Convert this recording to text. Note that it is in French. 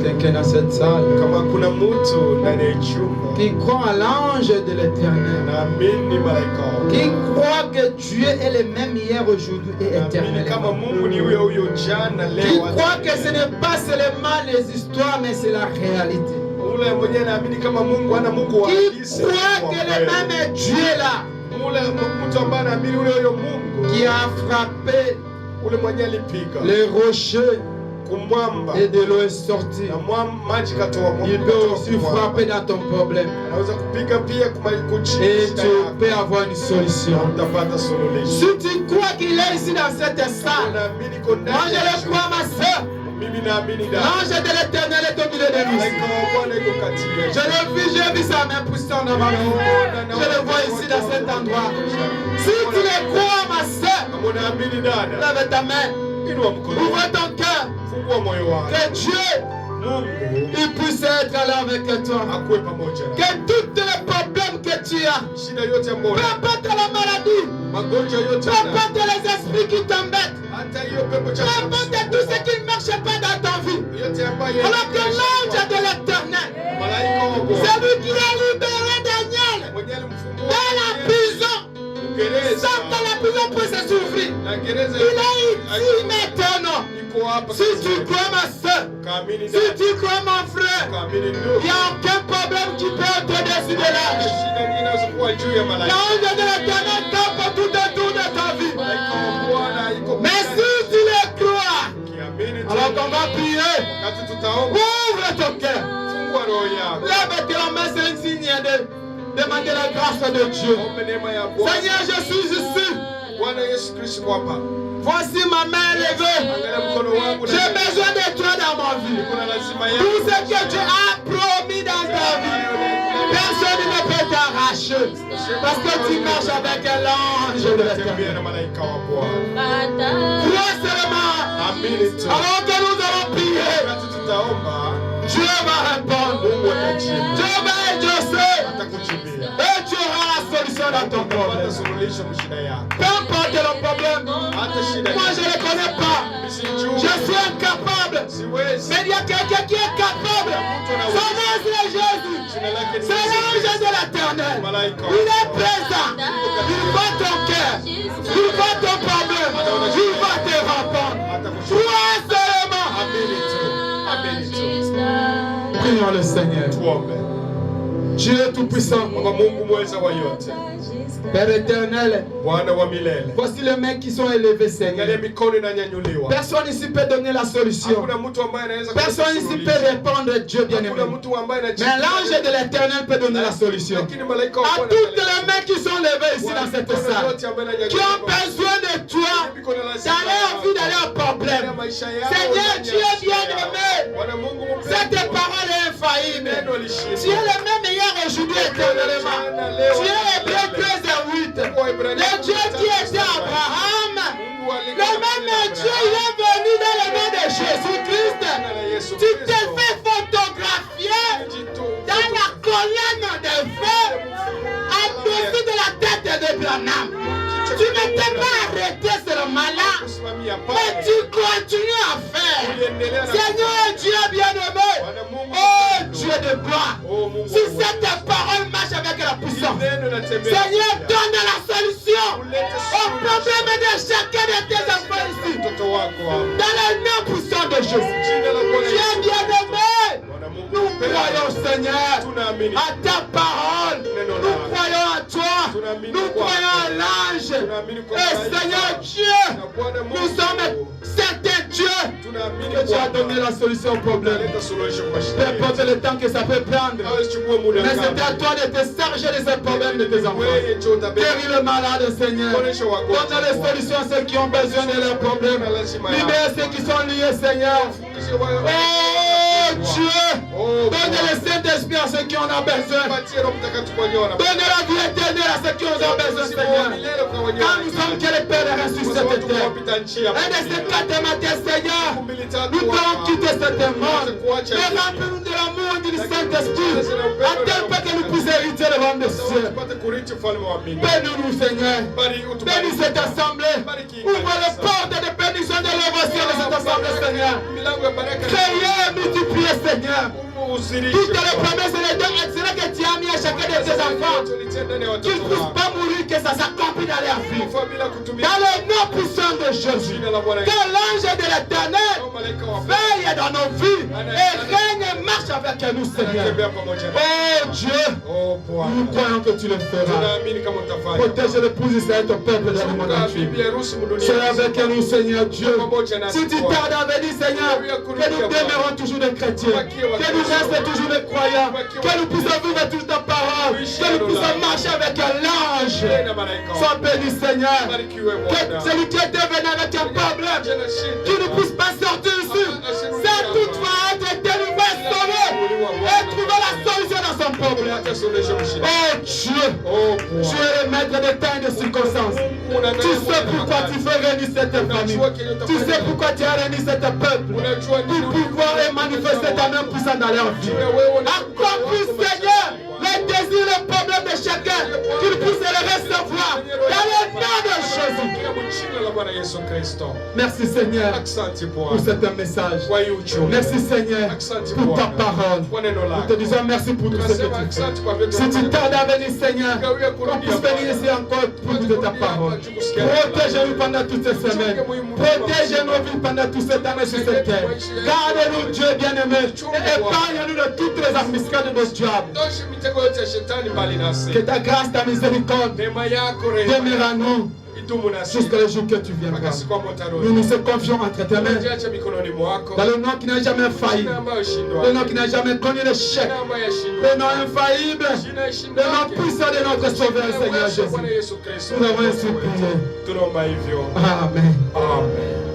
quelqu'un dans cette salle Kama kuna mtu ndani ya chumba qui croit à l'ange de l'Éternel, naamini malaika wa qui Bwana. croit que Dieu est le même hier, aujourd'hui et Naamini éternellement, kama Mungu ni huyo huyo jana, qui leo croit que hata ce n'est pas seulement les histoires, mais c'est la réalité, ule mwenyewe naamini kama Mungu ana Mungu wa qui halisi, croit Mungu wa que le kweli. même Dieu est là, Ule mtu ambaye anaamini ule huyo Mungu qui a frappé ule mwenyewe alipiga les rochers kumwamba et de l'eau est sortie. na maji katoa. Il peut aussi frapper dans ton problème Anaweza kupiga pia kuchini et shida tu yako. peux avoir une solution. Utapata suluhisho. Si tu crois qu'il est ici dans cette salle, Naamini kwa moi je le crois, ma soeur. mimi naamini dada. L'ange de l'Éternel est au milieu de nous. Malaika wa Bwana yuko kati yetu. J'ai vu sa main puissante devant nous. Je le vois ici dans cet endroit. Si tu le crois, ma soeur, Kama unaamini dada, lève ta main, inua mkono. ouvre ton cœur, Fungua moyo wako. que Dieu Mungu il puisse être là avec toi. akuwe pamoja nawe. Que tous les problèmes que tu as, Shida yote ambayo peu importe la maladie, magonjwa yote peu importe les esprits qui t'embêtent, hata hiyo pepo cha peu importe tout ce qui ne marche pas dans ta vie, yote ambayo alors que l'ange de l'Éternel, malaika wa Bwana celui qui a libéré Daniel mwenye alimfungua dans la prison, gereza sans que la prison puisse s'ouvrir, na gereza il est ici maintenant. iko hapa. Si tu crois, ma soeur, kaamini si dada, tu crois, mon frère, kaamini il ndugu, n'y a aucun problème qui peut être au-dessus de l'ange. shida nyingine inaweza kuwa juu ya malaika. L'ange de l'Éternel campe tout autour de ta vie. Malaika wa Bwana iko Mais si tu le crois, kiamini tu. alors qu'on va prier, Wakati tutaomba, ouvre ton cœur. fungua roho yako. Lève la main, c'est un signe de demander la grâce de Dieu. Ombe neema ya Bwana. Seigneur, je suis ici. Bwana Yesu Kristo kwa hapa. Voici ma main levée. Angalia mkono wangu na J'ai besoin de toi dans ma vie. kuna lazima yako. Tout ce que tu as promis dans ta vie, personne ne peut t'arracher. Parce que tu marches avec l'ange de Tembea l'Éternel. na malaika wa Bwana. Crois seulement. Amini tu. Alors que nous allons prier, Wakati tutaomba, Dieu va répondre. Mungu atajibu. Dieu va exaucer. Atakujibia. Et tu auras la solution dans ton Utapata problème. suluhisho kwa shida yako. Peu importe le problème, Hata shida moi je ne le connais pas. Nisijue. Je suis incapable. Siwezi. Mais il y a quelqu'un qui est capable. Son nom c'est Jésus. Jina lake ni C'est l'ange Yesu. de l'Éternel. Malaika wa Il est Bwana. présent. Il voit ton cœur. Il voit ton problème. Il va te répondre. Crois seulement. Amini tu. Amini tu. Prions le Seigneur. Tuombe. Dieu Tout-Puissant, Baba Mungu mweza wa yote, Père éternel, Bwana wa milele, voici les mains qui sont élevées, angalia Seigneur. mikono inanyanyuliwa. Personne ici peut donner la solution. Hakuna mtu ambaye anaweza Personne ici peut répondre, Dieu bien-aimé. Hakuna mtu ambaye Mais anajibu. l'ange de l'Éternel peut donner la solution. Lakini malaika wa À Bwana toutes les mains qui sont levées ici dans cette mikono salle, yote ambayo qui ont besoin de toi dans leur vie, dans leurs problèmes. Seigneur, tu es bien-aimé. Cette parole est infaillible. Tu es le même hier, aujourd'hui, éternellement. Tu es Hébreu 13 et 8. Le Dieu qui était Abraham, le même Dieu, il est venu dans le nom de Jésus-Christ. Tu t'es fait photographier dans la colonne de feu, au-dessus de la tête de Branham. Tu ne t'es pas arrêté seulement là, mais tu continues à faire. Seigneur Dieu bien-aimé, oh Dieu de gloire, si cette parole marche avec la puissance, Seigneur, donne la solution au problème de chacun de tes enfants ici. Dans le nom puissant de Jésus. Dieu bien-aimé, nous croyons, Seigneur, à ta parole. Nous croyons à toi. Nous croyons à l'ange. Et Seigneur Dieu, nous sommes certains, Dieu, que tu as donné la solution au problème. Peu importe le temps que ça peut prendre. Mais c'est à toi de te charger de ces problèmes de tes enfants. Guéris le malade, Seigneur. Donne les solutions à ceux qui ont besoin de leurs problèmes. Libère ceux qui sont liés, Seigneur. Oh Dieu, donne le Saint-Esprit à ceux qui en ont besoin. Donne la vie éternelle à ceux qui en ont besoin, Seigneur. Quand nous sommes que les pères reçus cette terre. Un de ces 4 matins, Seigneur, nous devons quitter cette monde. Mais remplis-nous de l'amour et du Saint-Esprit, à tel point que nous puissions hériter le royaume des cieux. Bénis-nous, Seigneur. Bénis cette assemblée. Ouvre les portes de bénédiction de l'œuvre de cette assemblée, Seigneur. Créez et multipliez, Seigneur. Toutes les promesses et les dons excellents que tu as mis à chacun de tes enfants, qu'ils ne puissent pas mourir, que ça s'accomplisse dans leur vie. Dans le nom puissant de Jésus, que l'ange de l'Éternel veille dans nos vies et règne et marche avec nous, Seigneur. Oh Dieu, nous croyons que tu le feras. Protège l'épouse Israël, ton peuple dans le monde entier. Sois avec nous, Seigneur Dieu. Si tu tardes à venir, Seigneur, que nous demeurons toujours des chrétiens, que nous restons toujours des croyants, que nous puissions vivre toute ta parole, que nous puissions marcher avec l'ange. Sois béni, Seigneur. Que celui qui était venu avec un problème, qui ne puisse pas sortir ici, c'est toutefois être délivré, sauvé et trouver la solution dans son problème. Oh Dieu, tu es le maître des temps et des circonstances. Tu sais pourquoi tu fais réunir cette famille. Tu sais pourquoi tu as réuni cet peuple. Pour pouvoir manifester ta main puissante dans leur vie. Accomplis, Seigneur, les désirs, les problèmes de chacun, qu'ils puissent les recevoir dans le nom de Jésus. Merci Seigneur pour ce message. Merci Seigneur pour ta parole. Nous te disons merci pour tout ce que tu fais. Si tu tardes à venir, Seigneur, qu'on puisse venir ici encore pour nous de ta parole. Protège-nous pendant toutes ces semaines. Protège nos vies pendant tout ce temps sur cette terre. Garde-nous, Dieu bien-aimé, et épargne-nous de toutes les embuscades de nos diables. Que ta grâce, ta miséricorde demeure à nous jusqu'à le jour que tu viendras. Nous nous confions entre tes mains. Dans le nom qui n'a jamais failli, le nom qui n'a jamais connu l'échec, le nom infaillible, le nom puissant de notre Sauveur, Seigneur Jésus. Nous avons ainsi prié. Amen. Amen.